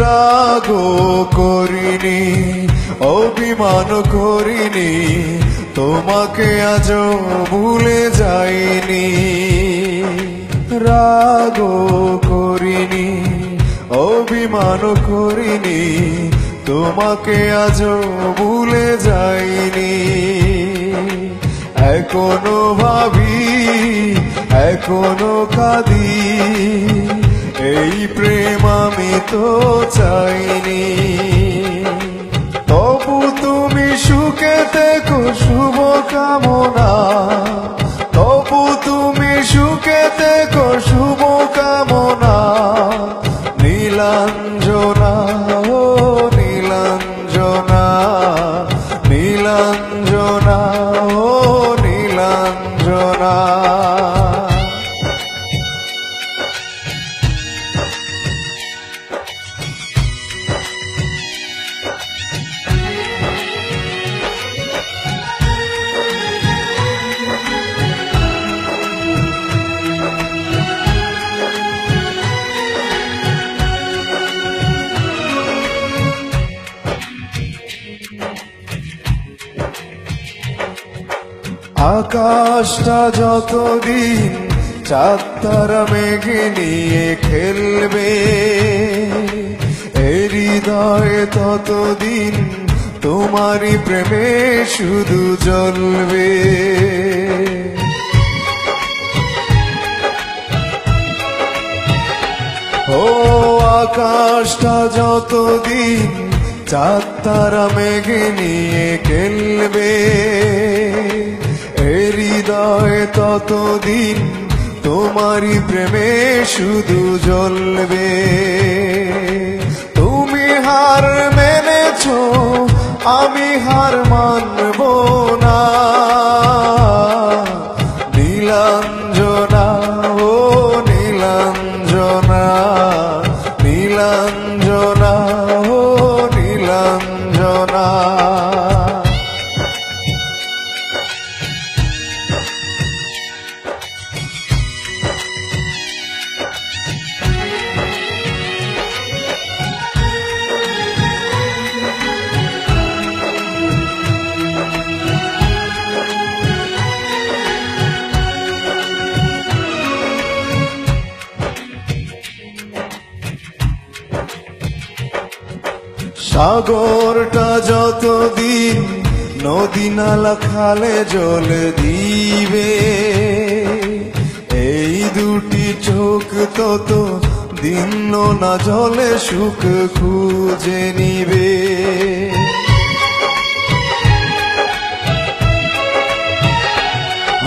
রাগও করিনি, অভিমান করিনি, তোমাকে আজও ভুলে যাইনি। রাগও করিনি, অভিমান করিনি, তোমাকে আজও ভুলে যাইনি। এখনো ভাবি, এখনো কাঁদি, এই প্রেম আমি তো চাইনি। তবু তুমি সুখে থেকো, শুভ কামনা। তবু তুমি সুখে থেকো, শুভ কামনা। নীলাঞ্জনা, ও নীলাঞ্জনা, নীলাঞ্জনা, ও নীলাঞ্জনা। আকাশটা যতদিন চাঁদ তারা মেঘে নিয়ে খেলবে, এই হৃদয়ে ততদিন তোমারই প্রেমে শুধু জ্বলবে। ও আকাশটা যতদিন চাঁদ তারা মেঘে নিয়ে খেলবে, হৃদয়ে ততদিন তোমারই প্রেমে শুধু জ্বলবে। তুমি হার মেনেছো, আমি হার মানব না। নীলাঞ্জনা, ও নীলাঞ্জনা, নীলাঞ্জনা, ও নীলাঞ্জনা। সাগরটা যতদিন নদী নালা খালে জল দিবে, এই দুটি চোখ তত দিন না জলে সুখ খুঁজে নিবে।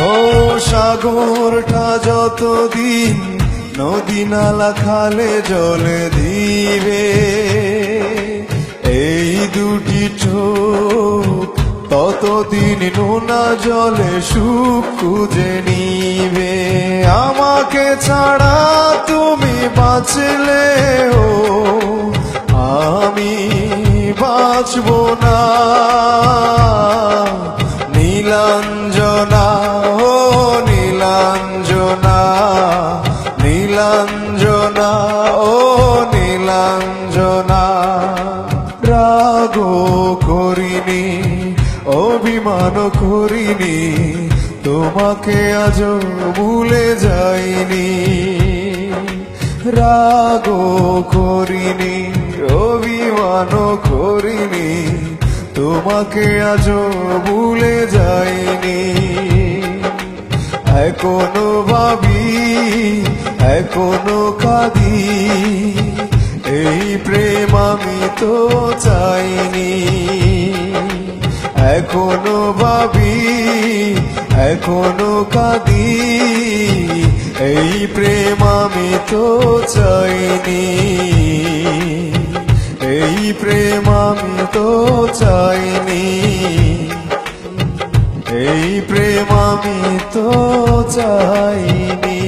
ও সাগরটা যতদিন নদী নালা খালে জল দিবে, এই দুটি চোখ ততদিন নোনা জলে সুখ খুঁজে নিবে। আমাকে ছাড়া তুমি বাঁচলে ও আমি বাঁচব না। নীলাঞ্জনা, ও নীলাঞ্জনা, নীলাঞ্জনা, ও নীলাঞ্জনা। রাগও করিনি, অভিমান করিনি, তোমাকে আজও ভুলে যাইনি। রাগও করিনি, অভিমান করিনি, তোমাকে আজও ভুলে যাইনি। এখনো ভাবি, এখনো কাঁদি, এই প্রেম আমি তো চাইনি। এখনো ভাবি, এখনো কাঁদি, এই প্রেম আমি তো চাইনি। এই প্রেম আমি তো চাইনি। এই প্রেম আমি তো চাইনি।